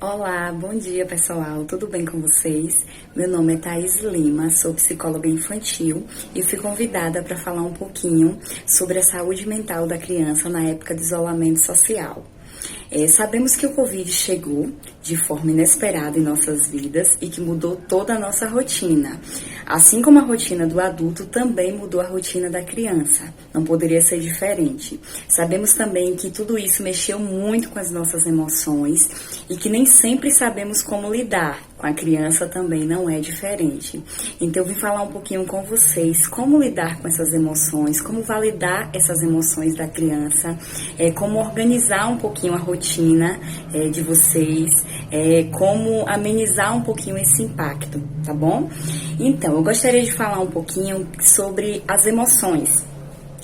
Olá, bom dia pessoal, tudo bem com vocês? Meu nome é Thaís Lima, sou psicóloga infantil e fui convidada para falar um pouquinho sobre a saúde mental da criança na época de isolamento social. Sabemos que o Covid chegou de forma inesperada em nossas vidas e que mudou toda a nossa rotina. Assim como a rotina do adulto, também mudou a rotina da criança. Não poderia ser diferente. Sabemos também que tudo isso mexeu muito com as nossas emoções e que nem sempre sabemos como lidar. Com a criança também não é diferente. Então eu vim falar um pouquinho com vocês como lidar com essas emoções, como validar essas emoções da criança, como organizar um pouquinho a rotina de vocês, como amenizar um pouquinho esse impacto, tá bom? Então, eu gostaria de falar um pouquinho sobre as emoções.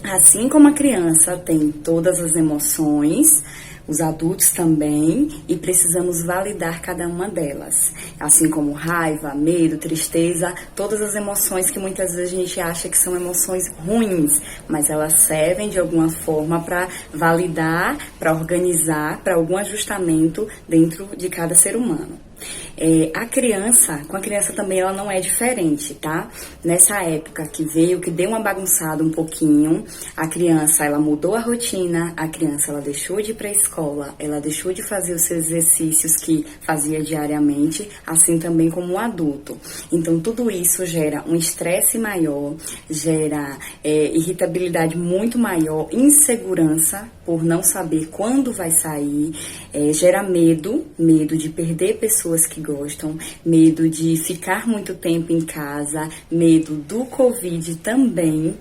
Assim como a criança tem todas as emoções, os adultos também, e precisamos validar cada uma delas. Assim como raiva, medo, tristeza, todas as emoções que muitas vezes a gente acha que são emoções ruins, mas elas servem de alguma forma para validar, para organizar, para algum ajustamento dentro de cada ser humano. Com a criança também ela não é diferente, tá? Nessa época que veio, que deu uma bagunçada um pouquinho, a criança, ela mudou a rotina, a criança, ela deixou de ir pra escola, ela deixou de fazer os seus exercícios que fazia diariamente, assim também como o adulto. Então, tudo isso gera um estresse maior, gera irritabilidade muito maior, insegurança por não saber quando vai sair, gera medo de perder pessoas que gostam, medo de ficar muito tempo em casa, medo do Covid também.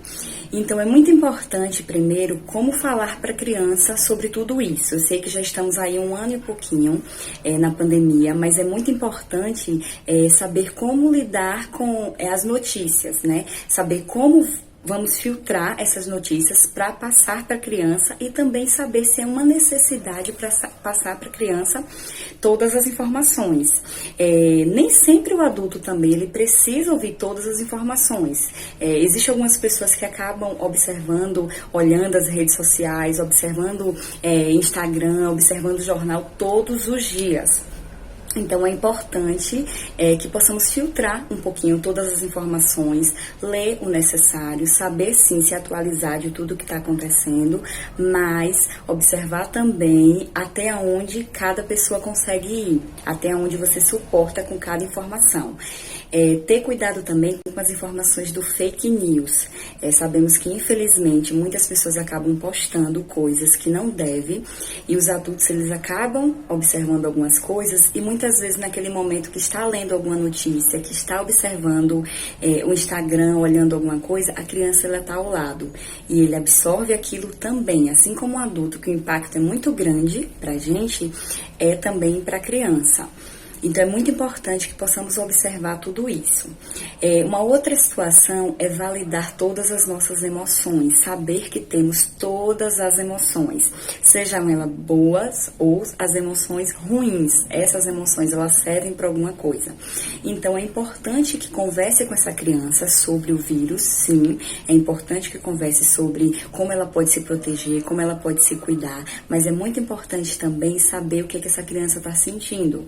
Então, é muito importante, primeiro, como falar para a criança sobre tudo isso. Eu sei que já estamos aí 1 ano e pouquinho na pandemia, mas é muito importante saber como lidar com as notícias, né? Saber como vamos filtrar essas notícias para passar para a criança e também saber se é uma necessidade para passar para a criança todas as informações. Nem sempre o adulto também ele precisa ouvir todas as informações. Existem algumas pessoas que acabam observando, olhando as redes sociais, observando Instagram, observando jornal todos os dias. Então, é importante que possamos filtrar um pouquinho todas as informações, ler o necessário, saber sim se atualizar de tudo que está acontecendo, mas observar também até onde cada pessoa consegue ir, até onde você suporta com cada informação. Ter cuidado também com as informações do fake news. Sabemos que, infelizmente, muitas pessoas acabam postando coisas que não devem e os adultos, eles acabam observando algumas coisas e muitas vezes naquele momento que está lendo alguma notícia, que está observando o Instagram, olhando alguma coisa, a criança ela está ao lado e ele absorve aquilo também, assim como o adulto, que o impacto é muito grande para a gente, é também para a criança. Então, é muito importante que possamos observar tudo isso. Uma outra situação é validar todas as nossas emoções, saber que temos todas as emoções, sejam elas boas ou as emoções ruins. Essas emoções, elas servem para alguma coisa. Então, é importante que converse com essa criança sobre o vírus, sim. É importante que converse sobre como ela pode se proteger, como ela pode se cuidar, mas é muito importante também saber o que essa criança está sentindo.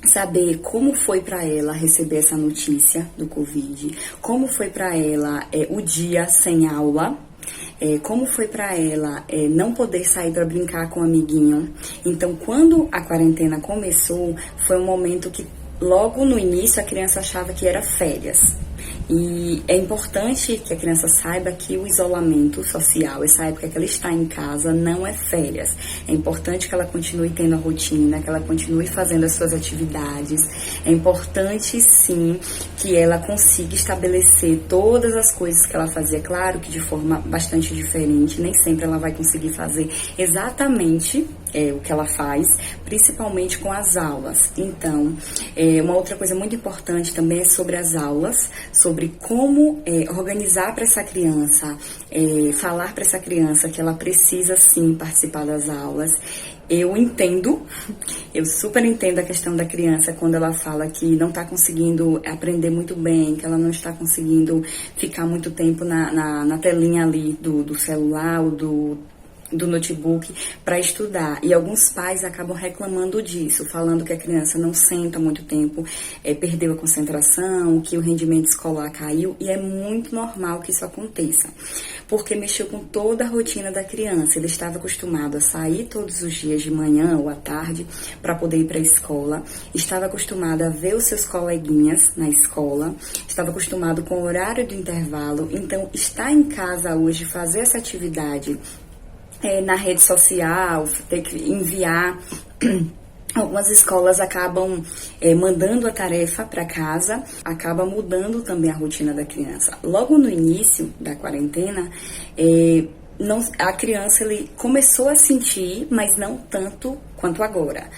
Saber como foi para ela receber essa notícia do Covid, como foi para ela o dia sem aula, como foi para ela não poder sair para brincar com o amiguinho. Então, quando a quarentena começou, foi um momento que logo no início a criança achava que era férias. E é importante que a criança saiba que o isolamento social, essa época que ela está em casa, não é férias. É importante que ela continue tendo a rotina, que ela continue fazendo as suas atividades. É importante, sim, que ela consiga estabelecer todas as coisas que ela fazia. Claro que de forma bastante diferente, nem sempre ela vai conseguir fazer exatamente o que ela faz, principalmente com as aulas. Então, uma outra coisa muito importante também é sobre as aulas, sobre como organizar para essa criança, falar para essa criança que ela precisa sim participar das aulas. Eu super entendo a questão da criança quando ela fala que não está conseguindo aprender muito bem, que ela não está conseguindo ficar muito tempo na telinha ali do celular ou do notebook para estudar. E alguns pais acabam reclamando disso, falando que a criança não senta muito tempo, perdeu a concentração, que o rendimento escolar caiu, e é muito normal que isso aconteça, porque mexeu com toda a rotina da criança. Ele estava acostumado a sair todos os dias de manhã ou à tarde para poder ir para a escola, estava acostumado a ver os seus coleguinhas na escola, estava acostumado com o horário do intervalo. Então, estar em casa hoje, fazer essa atividade na rede social, ter que enviar. Algumas escolas acabam mandando a tarefa para casa, acaba mudando também a rotina da criança. Logo no início da quarentena, a criança ele começou a sentir, mas não tanto quanto agora.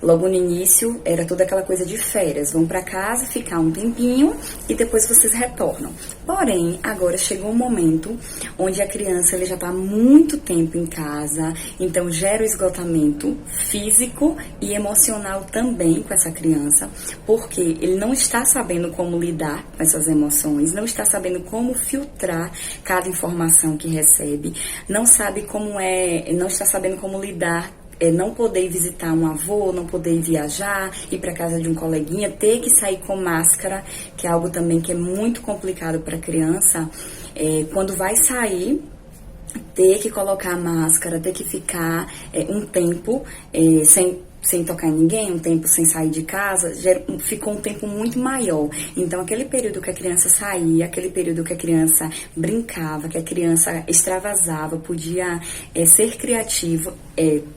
Logo no início, era toda aquela coisa de férias. Vão para casa, ficar um tempinho e depois vocês retornam. Porém, agora chegou um momento onde a criança ele já está há muito tempo em casa, então gera o esgotamento físico e emocional também com essa criança, porque ele não está sabendo como lidar com essas emoções, não está sabendo como filtrar cada informação que recebe, não sabe como não está sabendo como lidar, não poder visitar um avô, não poder viajar, ir para casa de um coleguinha, ter que sair com máscara, que é algo também que é muito complicado para a criança. Quando vai sair, ter que colocar a máscara, ter que ficar um tempo sem tocar em ninguém, um tempo sem sair de casa, ficou um tempo muito maior. Então, aquele período que a criança saía, aquele período que a criança brincava, que a criança extravasava, podia ser criativa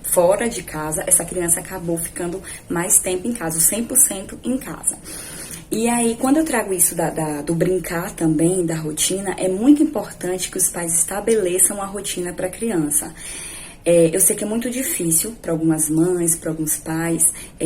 fora de casa, essa criança acabou ficando mais tempo em casa, 100% em casa. E aí, quando eu trago isso do brincar também, da rotina, é muito importante que os pais estabeleçam a rotina para a criança. Eu sei que é muito difícil para algumas mães, para alguns pais,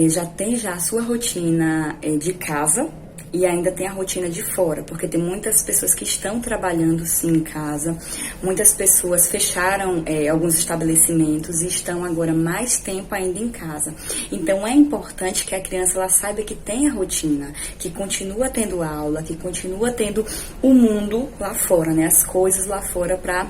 já tem a sua rotina de casa e ainda tem a rotina de fora, porque tem muitas pessoas que estão trabalhando sim em casa, muitas pessoas fecharam alguns estabelecimentos e estão agora mais tempo ainda em casa. Então é importante que a criança ela saiba que tem a rotina, que continua tendo aula, que continua tendo o mundo lá fora, né? As coisas lá fora para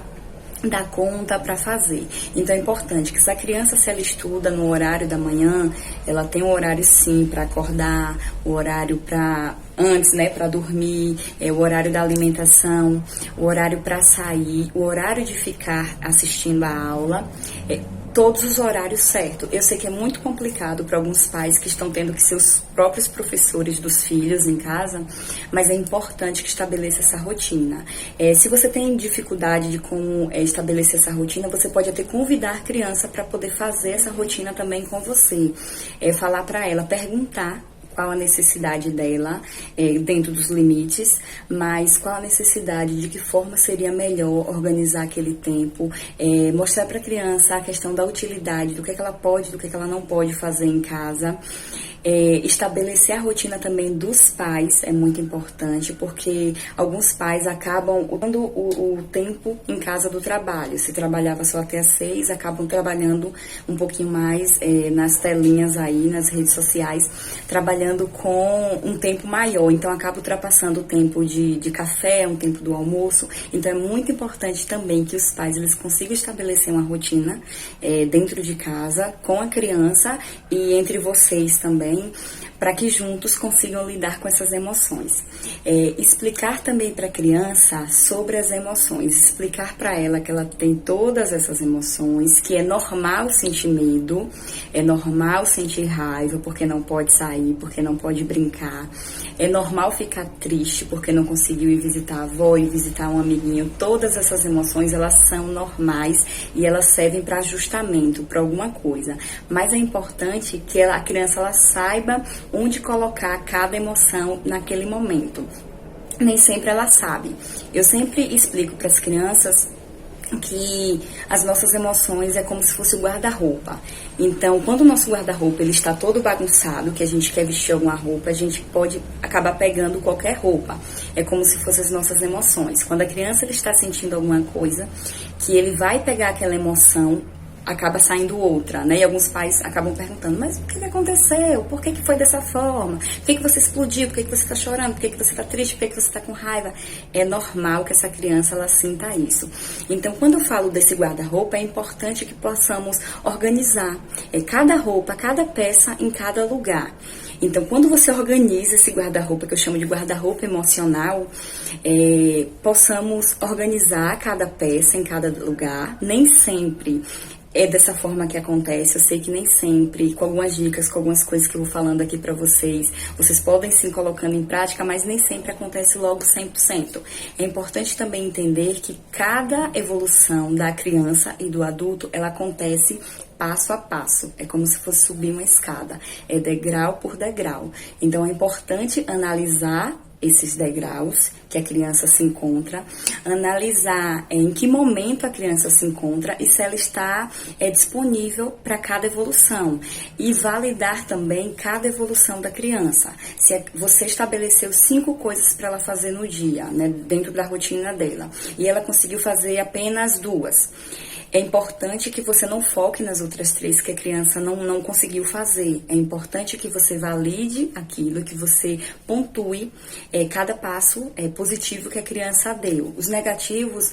dar conta, para fazer. Então é importante que se a criança, se ela estuda no horário da manhã, ela tem um horário sim para acordar, o horário para antes, né, para dormir, o horário da alimentação, o horário para sair, o horário de ficar assistindo a aula, todos os horários certos. Eu sei que é muito complicado para alguns pais que estão tendo que ser os próprios professores dos filhos em casa, mas é importante que estabeleça essa rotina. Se você tem dificuldade de como estabelecer essa rotina, você pode até convidar a criança para poder fazer essa rotina também com você. Falar para ela, perguntar qual a necessidade dela, dentro dos limites, mas qual a necessidade, de que forma seria melhor organizar aquele tempo, mostrar para a criança a questão da utilidade, do que ela pode, do que ela não pode fazer em casa. Estabelecer a rotina também dos pais é muito importante, porque alguns pais acabam dando o tempo em casa do trabalho. Se trabalhava só até às 6, acabam trabalhando um pouquinho mais nas telinhas aí, nas redes sociais, trabalhando com um tempo maior. Então acaba ultrapassando o tempo de café, um tempo do almoço. Então é muito importante também que os pais eles consigam estabelecer uma rotina dentro de casa, com a criança e entre vocês também, para que juntos consigam lidar com essas emoções. Explicar também para a criança sobre as emoções, explicar para ela que ela tem todas essas emoções, que é normal sentir medo, é normal sentir raiva porque não pode sair, porque não pode brincar, é normal ficar triste porque não conseguiu ir visitar a avó, ir visitar um amiguinho. Todas essas emoções, elas são normais e elas servem para ajustamento, para alguma coisa. Mas é importante que a criança ela saiba onde colocar cada emoção naquele momento. Nem sempre ela sabe. Eu sempre explico para as crianças que as nossas emoções é como se fosse o guarda-roupa. Então, quando o nosso guarda-roupa ele está todo bagunçado, que a gente quer vestir alguma roupa, a gente pode acabar pegando qualquer roupa. É como se fossem as nossas emoções. Quando a criança ele está sentindo alguma coisa, que ele vai pegar aquela emoção acaba saindo outra, né? E alguns pais acabam perguntando, mas o que aconteceu? Por que foi dessa forma? Por que você explodiu? Por que você tá chorando? Por que você tá triste? Por que você tá com raiva? É normal que essa criança, ela sinta isso. Então, quando eu falo desse guarda-roupa, é importante que possamos organizar cada roupa, cada peça em cada lugar. Então, quando você organiza esse guarda-roupa, que eu chamo de guarda-roupa emocional, possamos organizar cada peça em cada lugar. Nem sempre é dessa forma que acontece. Eu sei que nem sempre, com algumas dicas, com algumas coisas que eu vou falando aqui pra vocês, vocês podem sim colocando em prática, mas nem sempre acontece logo 100%. É importante também entender que cada evolução da criança e do adulto, ela acontece passo a passo, é como se fosse subir uma escada, é degrau por degrau. Então é importante analisar esses degraus que a criança se encontra, analisar em que momento a criança se encontra e se ela está disponível para cada evolução, e validar também cada evolução da criança. Se você estabeleceu 5 coisas para ela fazer no dia, né, dentro da rotina dela, e ela conseguiu fazer apenas 2, é importante que você não foque nas outras 3 que a criança não conseguiu fazer. É importante que você valide aquilo, que você pontue cada passo positivo que a criança deu. Os negativos,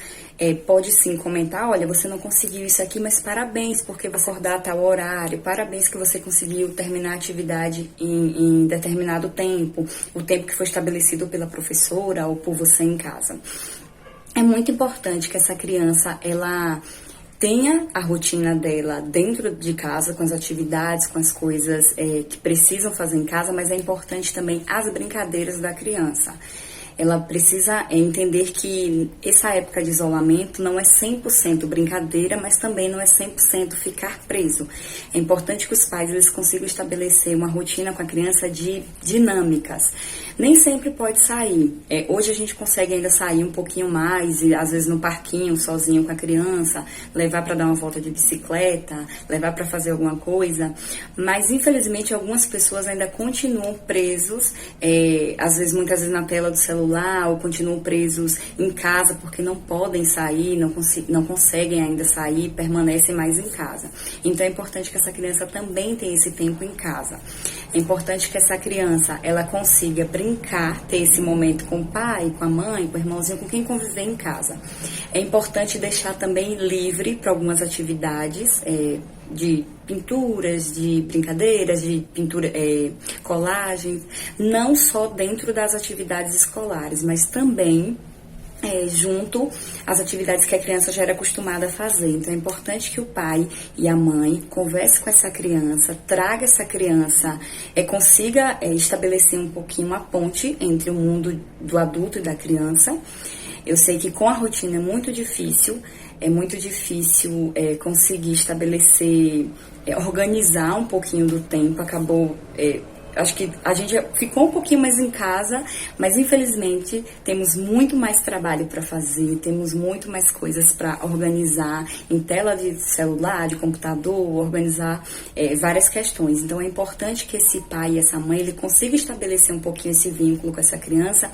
pode sim comentar, olha, você não conseguiu isso aqui, mas parabéns, porque você acordar a tal horário, parabéns que você conseguiu terminar a atividade em determinado tempo, o tempo que foi estabelecido pela professora ou por você em casa. É muito importante que essa criança, ela tenha a rotina dela dentro de casa, com as atividades, com as coisas que precisam fazer em casa, mas é importante também as brincadeiras da criança. Ela precisa entender que essa época de isolamento não é 100% brincadeira, mas também não é 100% ficar preso. É importante que os pais eles consigam estabelecer uma rotina com a criança de dinâmicas. Nem sempre pode sair. Hoje a gente consegue ainda sair um pouquinho mais, e às vezes no parquinho, sozinho com a criança, levar para dar uma volta de bicicleta, levar para fazer alguma coisa, mas infelizmente algumas pessoas ainda continuam presos, às vezes, muitas vezes na tela do celular, ou continuam presos em casa porque não podem sair, não conseguem ainda sair, permanecem mais em casa. Então é importante que essa criança também tenha esse tempo em casa. É importante que essa criança ela consiga brincar, ter esse momento com o pai, com a mãe, com o irmãozinho, com quem conviver em casa. É importante deixar também livre para algumas atividades, de pinturas, de brincadeiras, de pintura, colagens, não só dentro das atividades escolares, mas também junto às atividades que a criança já era acostumada a fazer. Então é importante que o pai e a mãe conversem com essa criança, traga essa criança, consiga estabelecer um pouquinho a ponte entre o mundo do adulto e da criança. Eu sei que com a rotina é muito difícil conseguir estabelecer, organizar um pouquinho do tempo. Acho que a gente ficou um pouquinho mais em casa, mas infelizmente temos muito mais trabalho para fazer, temos muito mais coisas para organizar em tela de celular, de computador, organizar várias questões. Então é importante que esse pai e essa mãe ele consiga estabelecer um pouquinho esse vínculo com essa criança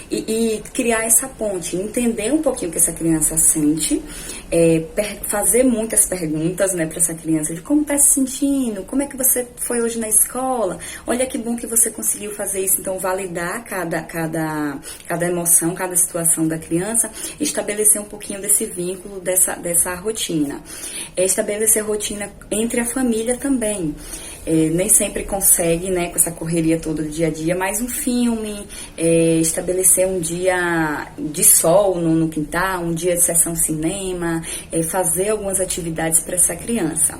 e criar essa ponte, entender um pouquinho o que essa criança sente, fazer muitas perguntas, né, para essa criança de como está se sentindo, como é que você foi hoje na escola, olha que bom que você conseguiu fazer isso. Então, validar cada emoção, cada situação da criança e estabelecer um pouquinho desse vínculo, dessa rotina. Estabelecer rotina entre a família também. Nem sempre consegue, né, com essa correria toda do dia a dia, mas um filme, estabelecer um dia de sol no quintal, um dia de sessão cinema, fazer algumas atividades para essa criança.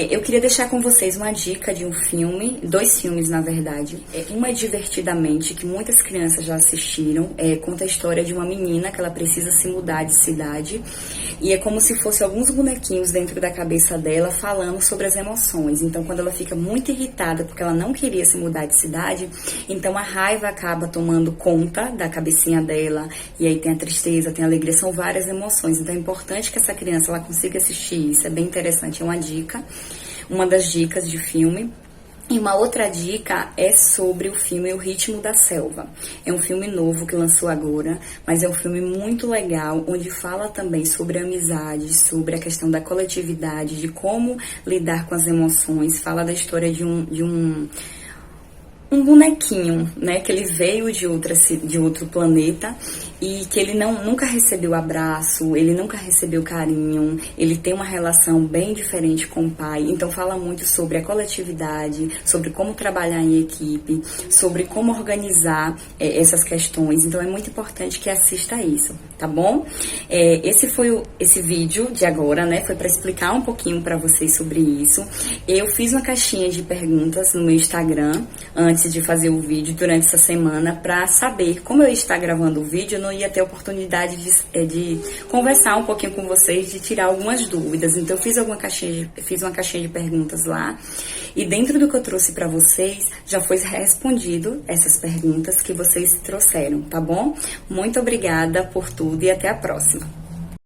Eu queria deixar com vocês uma dica de um filme, 2 filmes na verdade. Um é Divertidamente, que muitas crianças já assistiram, conta a história de uma menina que ela precisa se mudar de cidade, e é como se fosse alguns bonequinhos dentro da cabeça dela falando sobre as emoções. Então quando ela fica muito irritada porque ela não queria se mudar de cidade, então a raiva acaba tomando conta da cabecinha dela, e aí tem a tristeza, tem a alegria, são várias emoções. Então é importante que essa criança ela consiga assistir isso, é bem interessante, é uma das dicas de filme. E uma outra dica é sobre o filme O Ritmo da Selva. É um filme novo que lançou agora, mas é um filme muito legal, onde fala também sobre amizade, sobre a questão da coletividade, de como lidar com as emoções. Fala da história de um bonequinho, né, que ele veio de outro planeta e que ele nunca recebeu abraço, ele nunca recebeu carinho, ele tem uma relação bem diferente com o pai. Então fala muito sobre a coletividade, sobre como trabalhar em equipe, sobre como organizar essas questões. Então é muito importante que assista isso, tá bom? Esse vídeo de agora, né, foi para explicar um pouquinho para vocês sobre isso. Eu fiz uma caixinha de perguntas no meu Instagram antes de fazer o vídeo durante essa semana, para saber como eu estar gravando o vídeo, eu não ia ter oportunidade de conversar um pouquinho com vocês, de tirar algumas dúvidas. Então eu fiz uma caixinha de perguntas lá, e dentro do que eu trouxe para vocês, já foi respondido essas perguntas que vocês trouxeram, tá bom? Muito obrigada por tudo e até a próxima.